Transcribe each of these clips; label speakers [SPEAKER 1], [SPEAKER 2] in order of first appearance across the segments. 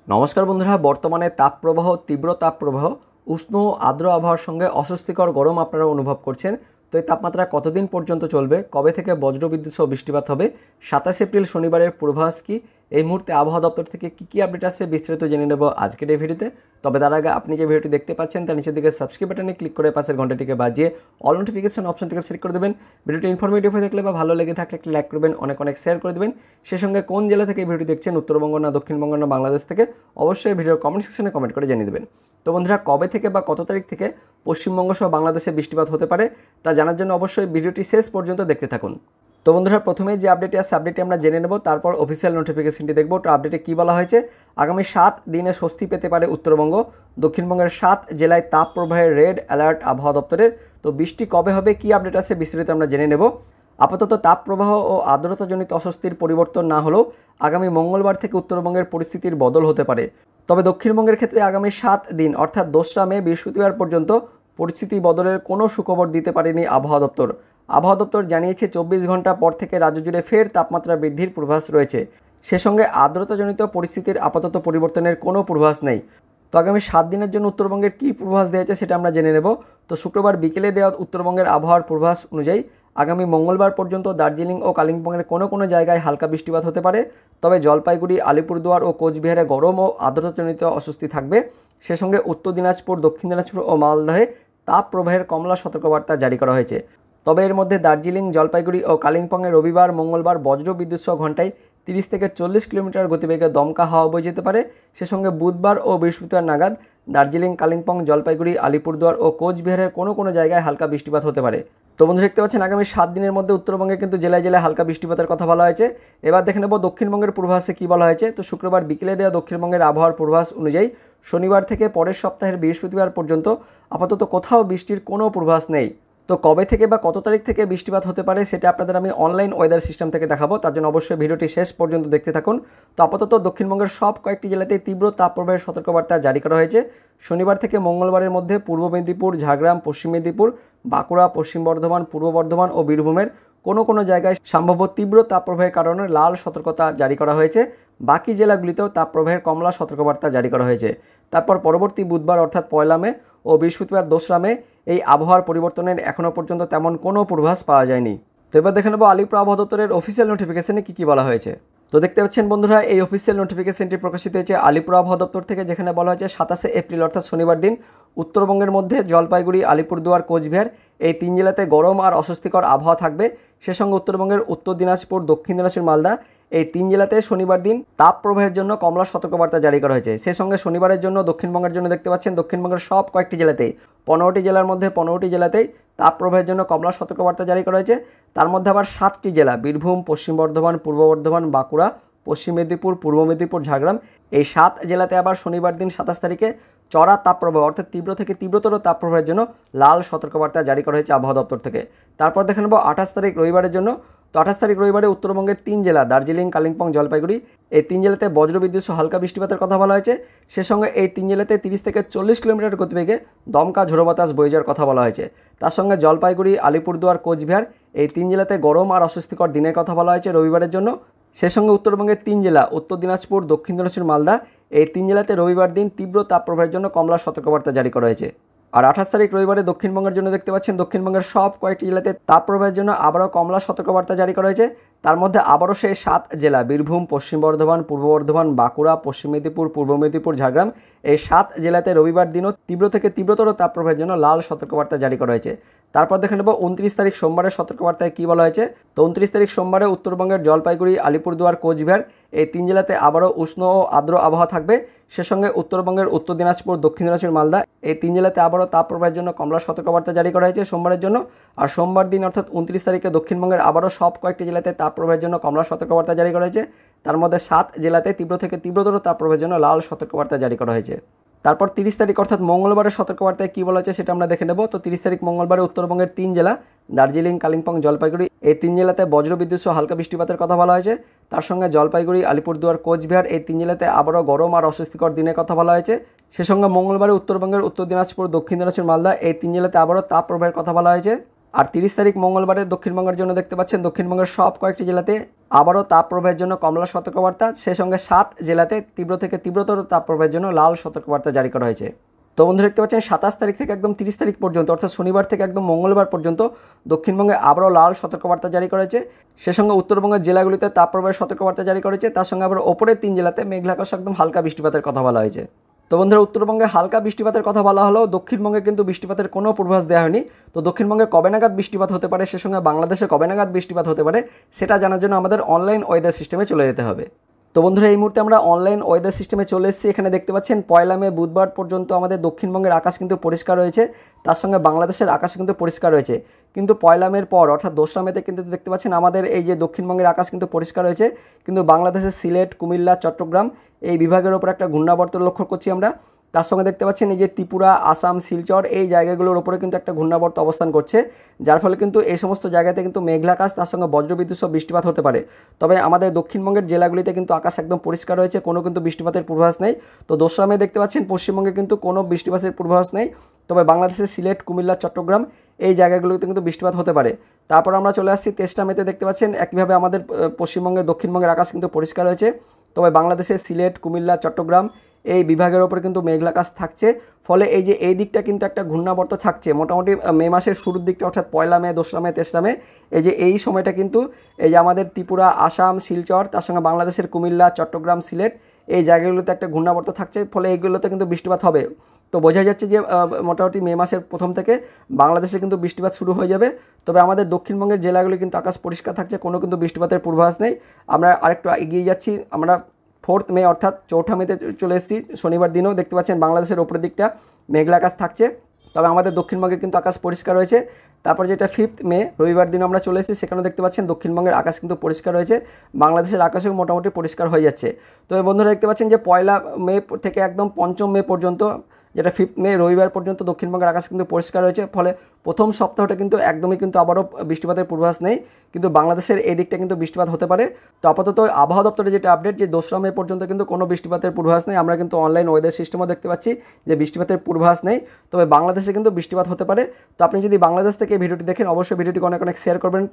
[SPEAKER 1] নমস্কার বন্ধুরা, বর্তমানে তাপপ্রবাহ, তীব্র তাপপ্রবাহ, উষ্ণ ও আর্দ্র আবহাওয়ার সঙ্গে অস্বস্তিকর গরম আপনারা অনুভব করছেন। তো এই তাপমাত্রা কতদিন পর্যন্ত চলবে, কবে থেকে বজ্রবিদ্যুৎ সহ বৃষ্টিপাত হবে, 27 এপ্রিল শনিবারের পূর্বাভাস কী, এই মুহূর্তে আবহাওয়া দপ্তর থেকে কী আপডেট আসছে বিস্তারিত জেনে নেব আজকের এই ভিডিওতে। তবে তার আগে আপনি যে ভিডিওটি দেখতে পাচ্ছেন তার নিচের দিকে সাবস্ক্রাইব বাটনে ক্লিক করে পাশের ঘন্টাটিকে বাজিয়ে অল নোটিফিকেশন অপশনটিকে সিলেক্ট করে দেবেন। ভিডিওটি ইনফরমেটিভ হয়ে থাকলে বা ভালো লেগে থাকলে একটি লাইক করবেন, অনেক শেয়ার করে দেবেন। সেই সঙ্গে কোন জেলা থেকে এই ভিডিওটি দেখছেন, উত্তরবঙ্গ না দক্ষিণবঙ্গ না বাংলাদেশ থেকে, অবশ্যই ভিডিওর কমেন্ট সেকশনে কমেন্ট করে জানিয়ে দেবেন। তো বন্ধুরা, কবে থেকে বা কত তারিখ থেকে পশ্চিমবঙ্গ সহ বাংলাদেশে বৃষ্টিপাত হতে পারে তা জানার জন্য অবশ্যই ভিডিওটি শেষ পর্যন্ত দেখতে থাকুন। তো বন্ধুরা, প্রথমেই যে আপডেটটি আছে আপডেটটি আমরা জেনে নেব, তারপর অফিসিয়াল নোটিফিকেশনটি দেখব। তো আপডেটে কী বলা হয়েছে, আগামী 7 দিনে স্বস্তি পেতে পারে উত্তরবঙ্গ, দক্ষিণবঙ্গের 7 জেলায় তাপ প্রবাহের রেড অ্যালার্ট আবহাওয়া দপ্তরের। তো বৃষ্টি কবে হবে, কী আপডেট আছে বিস্তারিত আমরা জেনে নেব। আপাতত তাপপ্রবাহ ও আর্দ্রতাজনিত অস্বস্তির পরিবর্তন না হলেও আগামী মঙ্গলবার থেকে উত্তরবঙ্গের পরিস্থিতির বদল হতে পারে। তবে দক্ষিণবঙ্গের ক্ষেত্রে আগামী 7 দিন অর্থাৎ 2রা মে বৃহস্পতিবার পর্যন্ত পরিস্থিতি বদলের কোনো সুখবর দিতে পারেনি আবহাওয়া দপ্তর। আবহাওয়া দপ্তর জানিয়েছে 24 ঘন্টা পর থেকে রাজ্য জুড়ে ফের তাপমাত্রা বৃদ্ধির পূর্বাভাস রয়েছে। সে সঙ্গে আর্দ্রতাজনিত পরিস্থিতির আপাতত পরিবর্তনের কোনো পূর্বাভাস নেই। তো আগামী 7 দিনের জন্য উত্তরবঙ্গের কী পূর্বাভাস দেওয়া হয়েছে সেটা আমরা জেনে নেব। তো শুক্রবার বিকেলে দেওয়া উত্তরবঙ্গের আবহাওয়ার পূর্বাভাস অনুযায়ী আগামী মঙ্গলবার পর্যন্ত দার্জিলিং ও কালিম্পংয়ের কোনো জায়গায় হালকা বৃষ্টিপাত হতে পারে। তবে জলপাইগুড়ি, আলিপুরদুয়ার ও কোচবিহারে গরম ও আর্দ্রতাজনিত অস্বস্তি থাকবে। সে সঙ্গে উত্তর দিনাজপুর, দক্ষিণ দিনাজপুর ও মালদহে তাপ প্রবাহের কমলা সতর্কবার্তা জারি করা হয়েছে। তবে এর মধ্যে দার্জিলিং, জলপাইগুড়ি ও কালিম্পংয়ে রবিবার, মঙ্গলবার বজ্র বিদ্যুৎ সহ ঘন্টায় 30 থেকে 40 কিলোমিটার গতিবেগে দমকা হাওয়া বয়ে যেতে পারে। সে সঙ্গে বুধবার ও বৃহস্পতিবার নাগাদ দার্জিলিং, কালিম্পং, জলপাইগুড়ি, আলিপুরদুয়ার ও কোচবিহারের কোনো জায়গায় হালকা বৃষ্টিপাত হতে পারে। তো বন্ধু, দেখতে পাচ্ছেন আগামী 7 দিনের মধ্যে উত্তরবঙ্গে কিন্তু জেলায় জেলায় হালকা বৃষ্টিপাতের কথা বলা হয়েছে। এবার দেখে নেব দক্ষিণবঙ্গের পূর্বাভাসে কী বলা হয়েছে। তো শুক্রবার বিকেলে দেওয়া দক্ষিণবঙ্গের আবহাওয়ার পূর্বাভাস অনুযায়ী শনিবার থেকে পরের সপ্তাহের বৃহস্পতিবার পর্যন্ত আপাতত কোথাও বৃষ্টির কোনো পূর্বাভাস নেই। তো কবে থেকে বা কত তারিখ থেকে বৃষ্টিপাত হতে পারে সেটা আপনাদের আমি অনলাইন ওয়েদার সিস্টেম থেকে দেখাবো, তার জন্য অবশ্যই ভিডিওটি শেষ পর্যন্ত দেখতে থাকুন। তো আপাতত দক্ষিণবঙ্গের সব কয়েকটি জেলাতেই তীব্র তাপপ্রবাহের সতর্কবার্তা জারি করা হয়েছে। শনিবার থেকে মঙ্গলবারের মধ্যে পূর্ব মেদিনীপুর, ঝাড়গ্রাম, পশ্চিম মেদিনীপুর, বাঁকুড়া, পশ্চিম বর্ধমান, পূর্ব বর্ধমান ও বীরভূমের কোনো জায়গায় সম্ভাব্য তীব্র তাপপ্রবাহের কারণে লাল সতর্কতা জারি করা হয়েছে। বাকি জেলাগুলিতেও তাপপ্রবাহের কমলা সতর্কবার্তা জারি করা হয়েছে। তারপর পরবর্তী বুধবার অর্থাৎ 1 মে ও বৃহস্পতিবার 2রা মে এই আবহাওয়ার পরিবর্তনের এখনও পর্যন্ত তেমন কোনো পূর্বাভাস পাওয়া যায়নি। তো এবার দেখে নেব আলিপুর আবহাওয়া দপ্তরের অফিসিয়াল নোটিফিকেশনে কী বলা হয়েছে। তো দেখতে পাচ্ছেন বন্ধুরা, এই অফিসিয়াল নোটিফিকেশনটি প্রকাশিত হয়েছে আলিপুর আবহাওয়া দপ্তর থেকে, যেখানে বলা হয়েছে 27 এপ্রিল অর্থাৎ শনিবার দিন উত্তরবঙ্গের মধ্যে জলপাইগুড়ি, আলিপুরদুয়ার, কোচবিহার এই 3 জেলাতে গরম আর অস্বস্তিকর আবহাওয়া থাকবে। সে সঙ্গে উত্তরবঙ্গের উত্তর দিনাজপুর, দক্ষিণ দিনাজপুর, মালদা এই 3 জেলাতে শনিবার দিন তাপ প্রবাহের জন্য কমলা সতর্কবার্তা জারি করা হয়েছে। সে সঙ্গে শনিবারের জন্য দক্ষিণবঙ্গের জন্য দেখতে পাচ্ছেন দক্ষিণবঙ্গের সব কয়েকটি জেলাতেই 15টি জেলার মধ্যে 15টি জেলাতেই তাপ প্রবাহের জন্য কমলা সতর্কবার্তা জারি করা হয়েছে। তার মধ্যে আবার 7টি জেলা বীরভূম, পশ্চিম বর্ধমান, পূর্ব বর্ধমান, বাঁকুড়া, পশ্চিম মেদিনীপুর, পূর্ব মেদিনীপুর, ঝাড়গ্রাম এই 7 জেলাতে আবার শনিবার দিন 27 তারিখে চড়া তাপপ্রবাহ অর্থাৎ তীব্র থেকে তীব্রতর তাপপ্রবাহের জন্য লাল সতর্কবার্তা জারি করা হয়েছে আবহাওয়া দপ্তর থেকে। তারপর দেখে নেব 28 তারিখ রবিবারের জন্য। তো 28 তারিখ রবিবারে উত্তরবঙ্গের 3 জেলা দার্জিলিং, কালিম্পং, জলপাইগুড়ি এই 3 জেলাতে বজ্রবিদ্যুৎ সহ হালকা বৃষ্টিপাতের কথা বলা হয়েছে। সে সঙ্গে এই 3 জেলাতে 30 থেকে 40 কিলোমিটার গতিবেগে দমকা ঝোড়ো বাতাস বয়ে যাওয়ার কথা বলা হয়েছে। তার সঙ্গে জলপাইগুড়ি, আলিপুরদুয়ার, কোচবিহার এই 3 জেলাতে গরম আর অস্বস্তিকর দিনের কথা বলা হয়েছে রবিবারের জন্য। সে সঙ্গে উত্তরবঙ্গের 3 জেলা উত্তর দিনাজপুর, দক্ষিণ দিনাজপুর, মালদা এই 3 জেলাতে রবিবার দিন তীব্র তাপপ্রবাহের জন্য কমলা সতর্কবার্তা জারি করা হয়েছে। আর 28 তারিখ রবিবারে দক্ষিণবঙ্গের জন্য দেখতে পাচ্ছেন দক্ষিণবঙ্গের সব কয়েকটি জেলাতে তাপপ্রবাহের জন্য আবারও কমলা সতর্কবার্তা জারি করা হয়েছে। তার মধ্যে আবারও সেই 7 জেলা বীরভূম, পশ্চিম বর্ধমান, পূর্ব বর্ধমান, বাঁকুড়া, পশ্চিম মেদিনীপুর, পূর্ব মেদিনীপুর, ঝাড়গ্রাম এই 7 জেলাতে রবিবার দিনও তীব্র থেকে তীব্রতর তাপপ্রবাহের জন্য লাল সতর্কবার্তা জারি করা হয়েছে। তারপর দেখে নেব 29 তারিখ সোমবারের সতর্কবার্তায় কী বলা হয়েছে। তো 29 তারিখ সোমবারে উত্তরবঙ্গের জলপাইগুড়ি, আলিপুরদুয়ার, কোচবিহার এই 3 জেলাতে আবারও উষ্ণ ও আর্দ্র আবহাওয়া থাকবে। সে সঙ্গে উত্তরবঙ্গের উত্তর দিনাজপুর, দক্ষিণ দিনাজপুর, মালদা এই 3 জেলাতে আবারও তাপপ্রবাহের জন্য কমলা সতর্কবার্তা জারি করা হয়েছে সোমবারের জন্য। আর সোমবার দিন অর্থাৎ 29 তারিখে দক্ষিণবঙ্গের আবারও সব কয়েকটি জেলাতে তাপপ্রবাহের জন্য কমলা সতর্কবার্তা জারি করা হয়েছে। তার মধ্যে 7 জেলাতে তীব্র থেকে তীব্রতর তাপপ্রবাহের জন্য লাল সতর্কবার্তা জারি করা হয়েছে। তারপর 30 তারিখ অর্থাৎ মঙ্গলবারের সতর্কবার্তায় কী বলা হয়েছে সেটা আমরা দেখে নেব। তো 30 তারিখ মঙ্গলবারে উত্তরবঙ্গের 3 জেলা দার্জিলিং, কালিম্পং, জলপাইগুড়ি এই 3 জেলাতে বজ্রবিদ্যুৎ সহ হালকা বৃষ্টিপাতের কথা বলা হয়েছে। তার সঙ্গে জলপাইগুড়ি, আলিপুরদুয়ার, কোচবিহার এই 3 জেলাতে আবারও গরম আর অস্বস্তিকর দিনের কথা বলা হয়েছে। সে সঙ্গে মঙ্গলবারে উত্তরবঙ্গের উত্তর দিনাজপুর, দক্ষিণ দিনাজপুর, মালদা এই 3 জেলাতে আবারও তাপপ্রবাহের কথা বলা হয়েছে। আর 30 তারিখ মঙ্গলবারে দক্ষিণবঙ্গের জন্য দেখতে পাচ্ছেন দক্ষিণবঙ্গের সব কয়েকটি জেলাতে আবারও তাপপ্রবাহের জন্য কমলা সতর্কবার্তা, সেই সঙ্গে 7 জেলাতে তীব্র থেকে তীব্রতর তাপপ্রবাহের জন্য লাল সতর্কবার্তা জারি করা হয়েছে। তো বন্ধুরা দেখতে পাচ্ছেন 27 তারিখ থেকে একদম 30 তারিখ পর্যন্ত, অর্থাৎ শনিবার থেকে একদম মঙ্গলবার পর্যন্ত দক্ষিণবঙ্গে আবারও লাল সতর্কবার্তা জারি করেছে। সে সঙ্গে উত্তরবঙ্গের জেলাগুলিতে তাপপ্রবাহের সতর্কবার্তা জারি করেছে। তার সঙ্গে আবার ওপরের 3 জেলাতে মেঘলা আকাশ একদম হালকা বৃষ্টিপাতের কথা বলা হয়েছে। তো বন্ধুরা উত্তরবঙ্গে হালকা বৃষ্টিপাতের কথা বলা হলেও দক্ষিণবঙ্গে কিন্তু বৃষ্টিপাতের কোনো পূর্বাভাস দেওয়া হয়নি। তো দক্ষিণবঙ্গে কবে নাগাদ বৃষ্টিপাত হতে পারে, সে সঙ্গে বাংলাদেশে কবে নাগাদ বৃষ্টিপাত হতে পারে, সেটা জানার জন্য আমাদের অনলাইন ওয়েদার সিস্টেমে চলে যেতে হবে। তো বন্ধুরা এই মুহূর্তে আমরা অনলাইন ওয়েদার সিস্টেমে চলে এসেছি। এখানে দেখতে পাচ্ছেন 1 মে বুধবার পর্যন্ত আমাদের দক্ষিণবঙ্গের আকাশ কিন্তু পরিষ্কার রয়েছে, তার সঙ্গে বাংলাদেশের আকাশ কিন্তু পরিষ্কার রয়েছে। কিন্তু 1 মের পর অর্থাৎ 2রা মেতে কিন্তু দেখতে পাচ্ছেন আমাদের এই যে দক্ষিণবঙ্গের আকাশ কিন্তু পরিষ্কার রয়েছে, কিন্তু বাংলাদেশের সিলেট, কুমিল্লা, চট্টগ্রাম এই বিভাগের ওপর একটা ঘূর্ণাবর্ত লক্ষ্য করছি আমরা। তার সঙ্গে দেখতে পাচ্ছেন এই যে ত্রিপুরা, আসাম, শিলচর এই জায়গাগুলোর ওপরে কিন্তু একটা ঘূর্ণাবর্ত অবস্থান করছে, যার ফলে কিন্তু এই সমস্ত জায়গাতে কিন্তু মেঘলাকাশ তার সঙ্গে বজ্রবিদ্যুৎ সহ বৃষ্টিপাত হতে পারে। তবে আমাদের দক্ষিণবঙ্গের জেলাগুলিতে কিন্তু আকাশ একদম পরিষ্কার রয়েছে, কোনো কিন্তু বৃষ্টিপাতের পূর্বাভাস নেই। তো 2রা মে দেখতে পাচ্ছেন পশ্চিমবঙ্গে কিন্তু কোনো বৃষ্টিপাতের পূর্বাভাস নেই, তবে বাংলাদেশের সিলেট, কুমিল্লা, চট্টগ্রাম এই জায়গাগুলোতে কিন্তু বৃষ্টিপাত হতে পারে। তারপর আমরা চলে আসছি 23রা মেতে দেখতে পাচ্ছেন একইভাবে আমাদের পশ্চিমবঙ্গের দক্ষিণবঙ্গের আকাশ কিন্তু পরিষ্কার রয়েছে, তবে বাংলাদেশের সিলেট, কুমিল্লা, চট্টগ্রাম এই বিভাগের ওপরে কিন্তু মেঘলাকাশ থাকছে। ফলে এই যে এই দিকটা কিন্তু একটা ঘূর্ণাবর্ত থাকছে মোটামুটি মে মাসের শুরুর দিকটা, অর্থাৎ 1 মে, 2রা মে, 3রা মে এই যে এই সময়টা কিন্তু এই যে আমাদের ত্রিপুরা, আসাম, শিলচর তার সঙ্গে বাংলাদেশের কুমিল্লা, চট্টগ্রাম, সিলেট এই জায়গাগুলোতে একটা ঘূর্ণাবর্ত থাকছে, ফলে এইগুলোতে কিন্তু বৃষ্টিপাত হবে। তো বোঝা যাচ্ছে যে মোটামুটি মে মাসের প্রথম থেকে বাংলাদেশে কিন্তু বৃষ্টিপাত শুরু হয়ে যাবে। তবে আমাদের দক্ষিণবঙ্গের জেলাগুলি কিন্তু আকাশ পরিষ্কার থাকছে, কোনো কিন্তু বৃষ্টিপাতের পূর্বাভাস নেই। আমরা আরেকটু এগিয়ে যাচ্ছি, আমরা 4 মে অর্থাৎ 4ঠা মেতে চলে এসেছি। শনিবার দিনেও দেখতে পাচ্ছেন বাংলাদেশের ওপরের দিকটা মেঘলা আকাশ থাকছে, তবে আমাদের দক্ষিণবঙ্গের কিন্তু আকাশ পরিষ্কার রয়েছে। তারপর যেটা 5 মে রবিবার দিনও আমরা চলে এসেছি, সেখানেও দেখতে পাচ্ছেন দক্ষিণবঙ্গের আকাশ কিন্তু পরিষ্কার রয়েছে, বাংলাদেশের আকাশেও মোটামুটি পরিষ্কার হয়ে যাচ্ছে। তবে বন্ধুরা দেখতে পাচ্ছেন যে 1 মে থেকে একদম 5 মে পর্যন্ত, যেটা 5 মে রবিবার পর্যন্ত দক্ষিণবঙ্গের আকাশ কিন্তু পরিষ্কার রয়েছে। ফলে প্রথম সপ্তাহটা কিন্তু একদমই কিন্তু আবারও বৃষ্টিপাতের পূর্বাভাস নেই, কিন্তু বাংলাদেশের এই দিকটা কিন্তু বৃষ্টিপাত হতে পারে। তো আপাতত আবহাওয়া দপ্তরের যেটা আপডেট, যে 2রা মে পর্যন্ত কিন্তু কোনো বৃষ্টিপাতের পূর্বাভাস নেই। আমরা কিন্তু অনলাইন ওয়েদার সিস্টেমও দেখতে পাচ্ছি যে বৃষ্টিপাতের পূর্বাভাস নেই, তবে বাংলাদেশে কিন্তু বৃষ্টিপাত হতে পারে। তো আপনি যদি বাংলাদেশ থেকে এই ভিডিওটি দেখেন, অবশ্যই ভিডিওটিকে অনেক অনেক শেয়ার করবেন,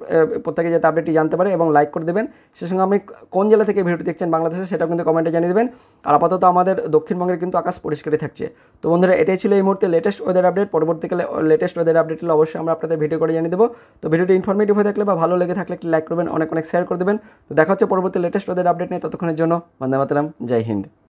[SPEAKER 1] প্রত্যেকে যাতে আপডেটটি জানতে পারে, এবং লাইক করে দেবেন। সে সঙ্গে আপনি কোন জেলা থেকে ভিডিওটি দেখছেন বাংলাদেশে সেটাও কিন্তু কমেন্টে জানিয়ে দেবেন। আর আপাতত আমাদের দক্ষিণবঙ্গের কিন্তু আকাশ পরিষ্কারই থাকছে। তো বন্ধুরা এটাই ছিল এই মুহূর্তে লেটেস্ট ওয়েদার আপডেট। পরবর্তীকালে লেটেস্ট ওয়েদার আপডেট হলে অবশ্যই আমরা আপনাদের ভিডিও করে জানিয়ে দেবো। তো ভিডিওটি ইনফরমেটিভ হয়ে থাকলে বা ভালো লেগে থাকলে একটি লাইক করবেন, অনেক অনেক শেয়ার করে দেবেন। তো দেখা হচ্ছে পরবর্তী লেটেস্ট ওয়েদার আপডেট নিয়ে, ততক্ষণের জন্য বন্দে মাতরম, জয় হিন্দ।